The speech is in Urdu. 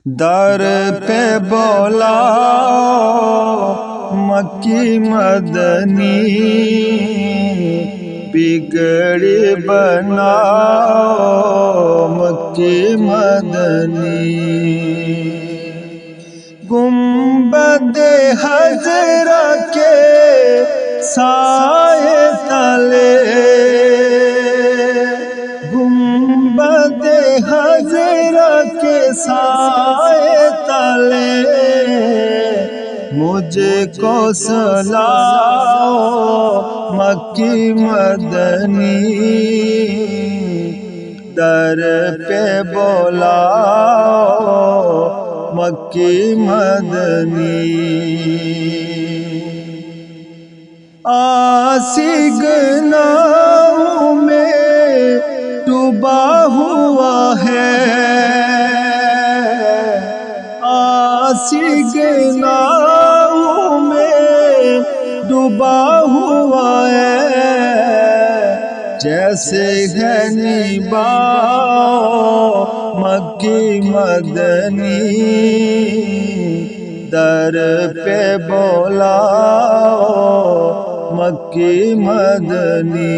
در پہ بولا مکی مدنی بگڑی بنا مکی مدنی گنبد حضرہ کے سائے تلے گنبد حضرہ کے سائے تلے مجھے کو سلاؤ مکی مدنی در پہ بولاؤ مکی مدنی آسی گناہوں میں ڈوبا ہوا ہے آسی گناہوں میں ڈوبا ہوا ہے جیسے ہے نباؤ مکی مدنی در پہ بولاؤ مکی مدنی